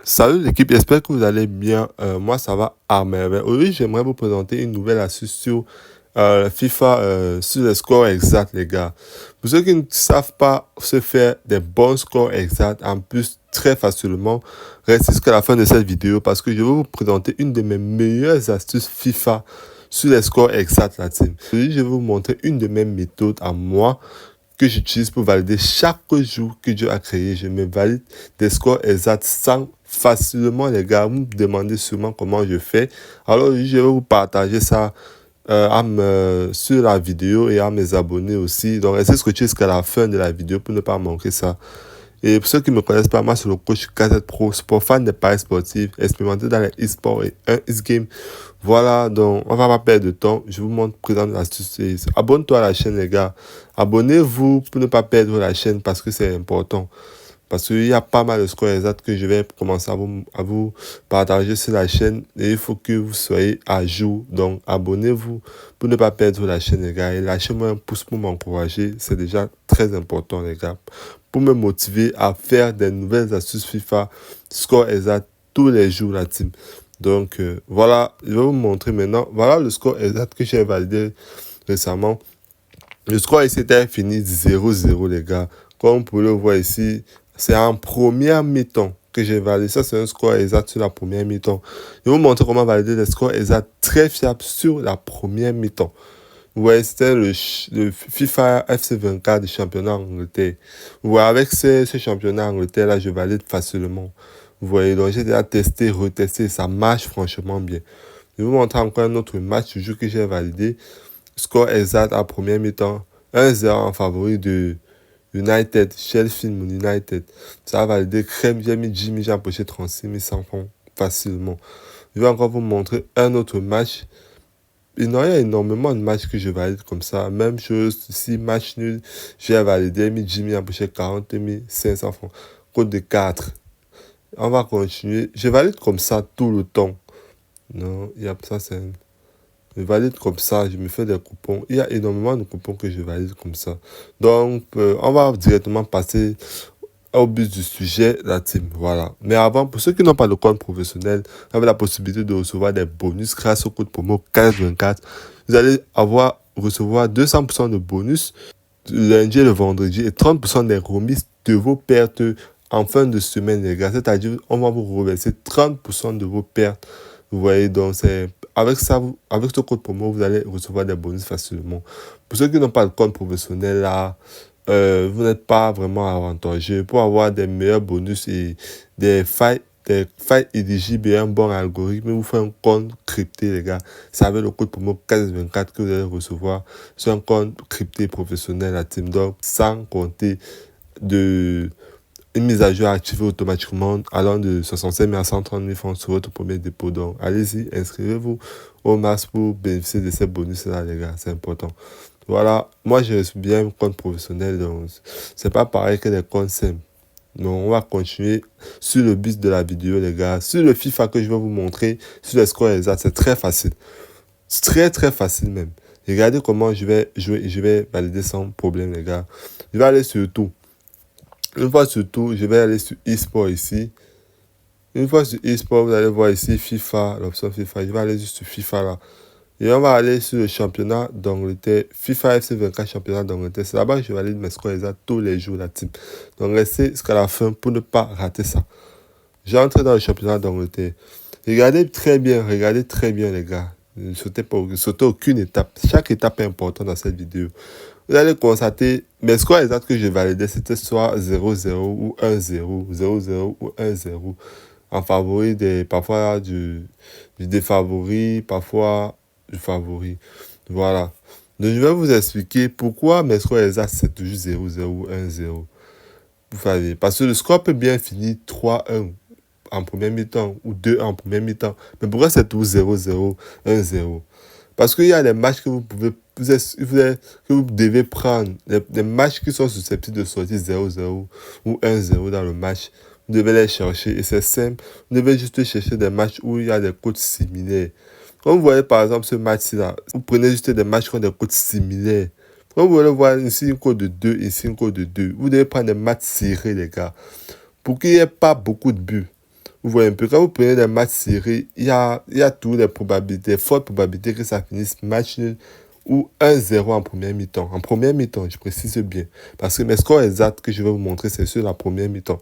Salut l'équipe, j'espère que vous allez bien. Moi, ça va à merveille. Aujourd'hui, j'aimerais vous présenter une nouvelle astuce sur FIFA, sur les scores exacts, les gars. Pour ceux qui ne savent pas se faire des bons scores exacts, en plus, très facilement, restez jusqu'à la fin de cette vidéo parce que je vais vous présenter une de mes meilleures astuces FIFA sur les scores exacts, la team. Aujourd'hui, je vais vous montrer une de mes méthodes à moi que j'utilise pour valider chaque jour que Dieu a créé. Je me valide des scores exacts sans facilement, les gars. Vous me demandez sûrement comment je fais. Alors, je vais vous partager ça sur la vidéo et à mes abonnés aussi. Donc, restez scotché jusqu'à la fin de la vidéo pour ne pas manquer ça. Et pour ceux qui ne me connaissent pas, moi, c'est le coach KZ Pro, sport fan des paris sportifs, expérimenté dans les e-sports et un e-game. Voilà, donc on va pas perdre de temps. Je vous montre présent l'astuce. Abonne-toi à la chaîne, les gars. Abonnez-vous pour ne pas perdre la chaîne parce que c'est important. Parce qu'il y a pas mal de scores exacts que je vais commencer à vous partager sur la chaîne. Et il faut que vous soyez à jour. Donc, abonnez-vous pour ne pas perdre la chaîne, les gars. Et lâchez-moi un pouce pour m'encourager. C'est déjà très important, les gars. Pour me motiver à faire des nouvelles astuces FIFA, score exact tous les jours, la team. Donc, voilà, je vais vous montrer maintenant. Voilà le score exact que j'ai validé récemment. Le score ici était fini 0-0, les gars. Comme vous pouvez le voir ici, c'est en première mi-temps que j'ai validé. Ça, c'est un score exact sur la première mi-temps. Je vais vous montrer comment valider les scores exacts très fiables sur la première mi-temps. Vous voyez, c'était le FIFA FC 24 du championnat Angleterre. Vous voyez, avec ce championnat Angleterre, là, je valide facilement. Vous voyez, donc j'ai déjà testé, retesté, ça marche franchement bien. Je vais vous montrer encore un autre match du jeu que j'ai validé. Score exact à première mi-temps. 1-0 en favori de United, Sheffield United. Ça a validé crème, j'ai mis Jimmy, j'ai empoché 36 100 francs facilement. Je vais encore vous montrer un autre match. Il y a énormément de matchs que je valide comme ça. Même chose, si match nul, j'ai validé, mis Jimmy empoché 40 500 francs. Code de 4. On va continuer. Je valide comme ça tout le temps. Non, il y a ça, c'est... Je valide comme ça, je me fais des coupons. Il y a énormément de coupons que je valide comme ça. Donc, on va directement passer au but du sujet, la team. Voilà. Mais avant, pour ceux qui n'ont pas de compte professionnel, vous avez la possibilité de recevoir des bonus grâce au code promo 1524. Vous allez recevoir 200% de bonus le lundi et le vendredi et 30% des remises de vos pertes en fin de semaine, les gars. C'est-à-dire, on va vous reverser 30% de vos pertes. Vous voyez, donc c'est avec ça, avec ce code promo, vous allez recevoir des bonus facilement. Pour ceux qui n'ont pas de compte professionnel, là, vous n'êtes pas vraiment avantageux. Pour avoir des meilleurs bonus et des failles éligibles et un bon algorithme, vous faites un compte crypté, les gars. C'est avec le code promo 1524 que vous allez recevoir. C'est un compte crypté professionnel à Team Dog, sans compter de une mise à jour activée automatiquement allant de 65 000 à 130 000 francs sur votre premier dépôt. Donc, allez-y, inscrivez-vous au max pour bénéficier de ces bonus-là, les gars. C'est important. Voilà, moi, je suis bien un compte professionnel, donc c'est pas pareil que les comptes simples. Donc, on va continuer sur le but de la vidéo, les gars. Sur le FIFA que je vais vous montrer, sur les scores exacts, c'est très facile. C'est très, très facile même. Regardez comment je vais jouer, je vais valider sans problème, les gars. Je vais aller sur tout. Une fois sur tout, je vais aller sur e-sport ici. Une fois sur e-sport, vous allez voir ici FIFA, l'option FIFA. Je vais aller juste sur FIFA là. Et on va aller sur le championnat d'Angleterre, FIFA FC 24 championnat d'Angleterre. C'est là-bas que je valide mes scores exacts tous les jours, la team. Donc restez jusqu'à la fin pour ne pas rater ça. J'entre dans le championnat d'Angleterre. Regardez très bien, les gars. Ne sautez aucune étape. Chaque étape est importante dans cette vidéo. Vous allez constater, mes scores exacts que je validais, c'était soit 0-0 ou 1-0, 0-0 ou 1-0. En favori, parfois du défavori, parfois du favori. Voilà. Donc, je vais vous expliquer pourquoi mes scores exacts, c'est toujours 0-0 ou 1-0. Vous savez, parce que le score peut bien finir 3-1 en première mi-temps ou 2 en première mi-temps. Mais pourquoi c'est tout 0-0, 1-0? Parce qu'il y a des matchs que que vous devez prendre, des matchs qui sont susceptibles de sortir 0-0 ou 1-0 dans le match. Vous devez les chercher et c'est simple. Vous devez juste chercher des matchs où il y a des codes similaires. Comme vous voyez par exemple ce match-là, vous prenez juste des matchs qui ont des codes similaires. Comme vous voulez voir ici une code de 2, ici une code de 2. Vous devez prendre des matchs serrés, les gars. Pour qu'il n'y ait pas beaucoup de buts. Vous voyez un peu, quand vous prenez des matchs serrés, il y a toutes les probabilités, fortes probabilités que ça finisse match nul ou 1-0 en première mi-temps. En première mi-temps, je précise bien. Parce que mes scores exacts que je vais vous montrer, c'est sur la première mi-temps.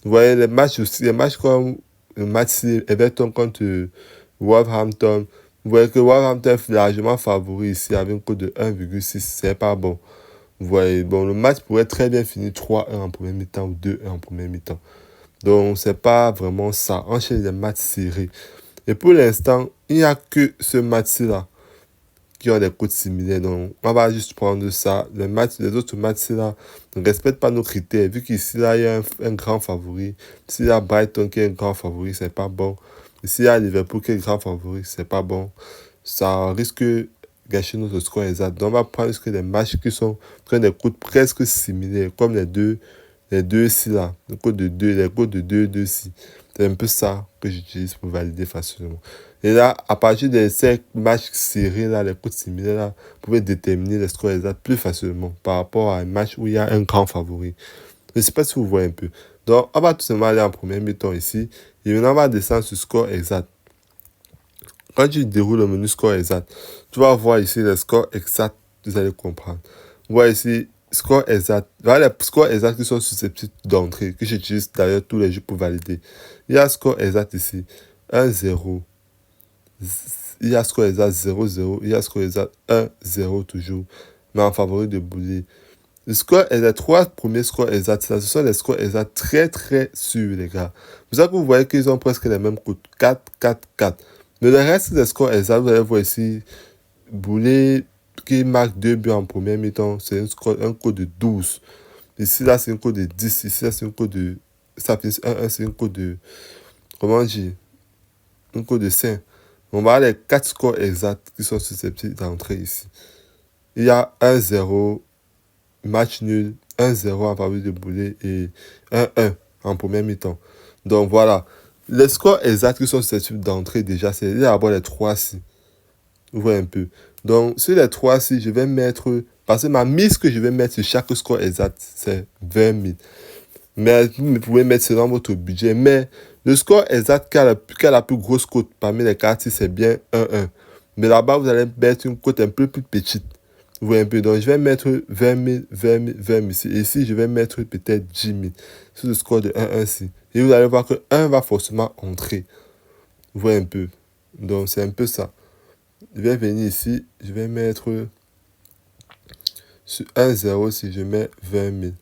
Vous voyez les matchs aussi, les matchs comme le match Everton contre Wolverhampton. Vous voyez que Wolverhampton est largement favori ici avec un coût de 1,6. C'est pas bon. Vous voyez, bon, le match pourrait très bien finir 3-1 en première mi-temps ou 2-1 en première mi-temps. Donc, c'est pas vraiment ça. Enchaîne les matchs serrés. Et pour l'instant, il n'y a que ce match-là qui ont des codes similaires. Donc, on va juste prendre ça. Les autres matchs-là ne respectent pas nos critères. Vu qu'ici, là, il y a un grand favori. S'il y a Brighton qui est un grand favori, c'est pas bon. S'il y a Liverpool qui est un grand favori, c'est pas bon. Ça risque de gâcher notre score exact. Donc, on va prendre des matchs qui ont des codes presque similaires, comme les deux ici, là. Les codes de 2, les codes de 2, 2 ici. C'est un peu ça que j'utilise pour valider facilement. Et là, à partir de ces matchs serrés, là, les codes similaires, là, vous pouvez déterminer les scores exacts plus facilement par rapport à un match où il y a un grand favori. Je ne sais pas si vous voyez un peu. Donc, on va tout simplement aller en première mi-temps ici. Et maintenant, on va descendre sur score exact. Quand tu déroules le menu score exact, tu vas voir ici les scores exacts. Vous allez comprendre. Vous voyez ici, score exact. Voilà les scores exacts qui sont susceptibles d'entrer, que j'utilise d'ailleurs tous les jours pour valider. Il y a score exact ici, 1-0. Il y a score exact 0-0. Il y a score exact 1-0 toujours. Mais en favori de Boulet. Le score est les trois premiers scores exacts. Ce sont les scores exacts très très sûrs, les gars. Vous savez que vous voyez qu'ils ont presque les mêmes codes. 4, 4, 4. Mais le reste des scores exacts, vous allez voir ici, Boulet qui marque 2 buts en première mi-temps, c'est un code de 12. Ici, là, c'est un code de 10. Ici, là, c'est un code de... Ça finit 1-1, c'est un code de... Comment dire? Un code de 5. On va avoir les 4 scores exacts qui sont susceptibles d'entrer ici. Il y a 1-0, match nul, 1-0 en faveur de Boulet et 1-1 en première mi-temps. Donc voilà. Les scores exacts qui sont susceptibles d'entrer déjà, c'est d'abord les 3-6. Vous voyez un peu. Donc sur les 3-6, je vais mettre... Parce que ma mise que je vais mettre sur chaque score exact, c'est 20 000. Mais vous pouvez mettre selon votre budget. Mais le score exact qui a la plus grosse cote parmi les cartes, c'est bien 1-1. Mais là-bas, vous allez mettre une cote un peu plus petite. Vous voyez un peu. Donc, je vais mettre 20 000, 20 000, 20 000 ici. Et ici, je vais mettre peut-être 10 000 sur le score de 1-1 ici. Et vous allez voir que 1 va forcément entrer. Vous voyez un peu. Donc, c'est un peu ça. Je vais venir ici. Je vais mettre sur 1-0 si je mets 20 000.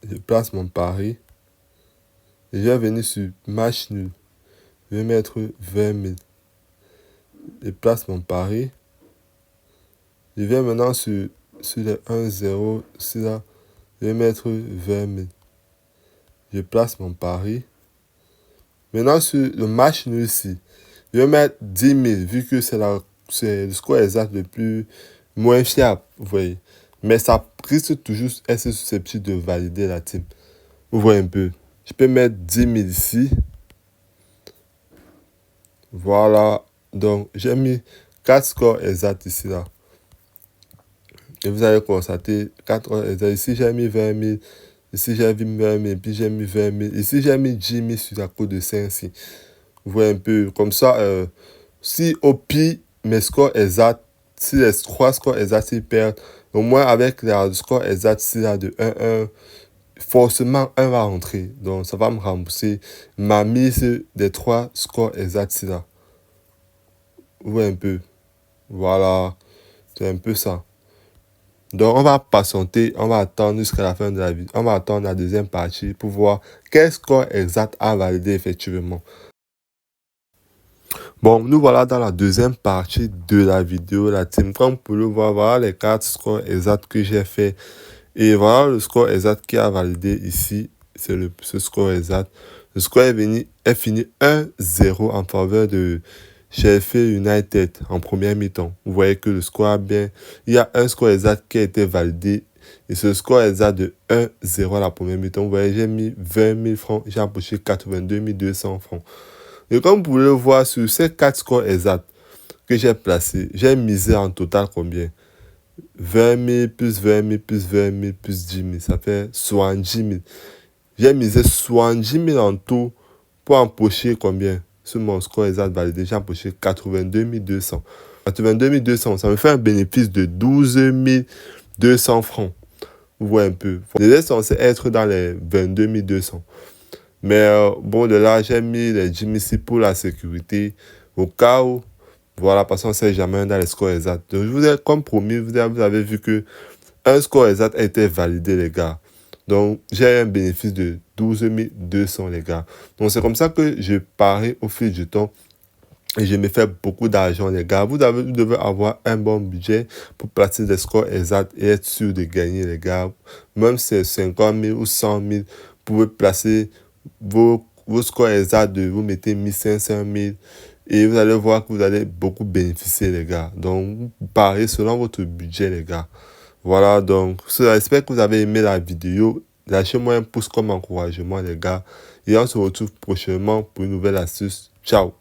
Je place mon pari. Et je vais venir sur match nul. Je vais mettre 20 000. Je place mon pari. Je viens maintenant sur le 1-0. Ici là. Je vais mettre 20 000. Je place mon pari. Maintenant sur le match nul ici. Je vais mettre 10 000 vu que c'est le score exact le plus moins fiable. Vous voyez. Mais ça risque toujours être susceptible de valider la team. Vous voyez un peu. Je peux mettre 10 000 ici. Voilà. Donc, j'ai mis 4 scores exacts ici, là. Et vous allez constater 4 scores exacts. Ici, j'ai mis 20 000. Ici, j'ai mis 20 000. Puis, j'ai mis 20 000. Ici, j'ai mis 10 000 sur la cote de 5 ici. Vous voyez un peu. Comme ça, si au pire, mes scores exacts, si les 3 scores exacts, ils perdent, au moins avec le score exact ici, là, de 1-1, forcément, 1 va rentrer. Donc, ça va me rembourser ma mise des 3 scores exacts ici, là. Vous voyez un peu. Voilà. C'est un peu ça. Donc, on va patienter, on va attendre jusqu'à la fin de la vidéo. On va attendre la deuxième partie pour voir quel score exact à valider effectivement. Bon, nous voilà dans la deuxième partie de la vidéo, la team. Comme vous pouvez le voir, voilà les 4 scores exacts que j'ai fait. Et voilà le score exact qui a validé ici. C'est ce score exact. Le score est fini 1-0 en faveur de Sheffield United en première mi-temps. Vous voyez que le score a bien... Il y a un score exact qui a été validé. Et ce score exact de 1-0 à la première mi-temps. Vous voyez, j'ai mis 20 000 francs. J'ai empoché 82 200 francs. Et comme vous pouvez le voir, sur ces 4 scores exacts que j'ai placés, j'ai misé en total combien? 20 000 plus 20 000 plus 20 000 plus 10 000. Ça fait 70 000. J'ai misé 70 000 en tout pour empocher combien? Sur mon score exact validé, j'ai empoché 82 200. 82 200, ça me fait un bénéfice de 12 200 francs. Vous voyez un peu. J'étais censé être dans les 22 200. Mais bon, de là, j'ai mis les 10 000 ici pour la sécurité. Au cas où, voilà, parce qu'on ne sait jamais dans les scores exacts. Donc, je vous ai, comme promis, vous avez vu que un score exact a été validé, les gars. Donc, j'ai un bénéfice de 12 200, les gars. Donc, c'est comme ça que je parie au fil du temps. Et je me fais beaucoup d'argent, les gars. Vous devez avoir un bon budget pour placer des scores exacts et être sûr de gagner, les gars. Même si c'est 50 000 ou 100 000, vous pouvez placer vos scores exacts, vous mettez 1500 000 et vous allez voir que vous allez beaucoup bénéficier, les gars. Donc, vous pariez selon votre budget, les gars. Voilà, donc, j'espère que vous avez aimé la vidéo. Lâchez-moi un pouce comme encouragement, les gars. Et on se retrouve prochainement pour une nouvelle astuce. Ciao!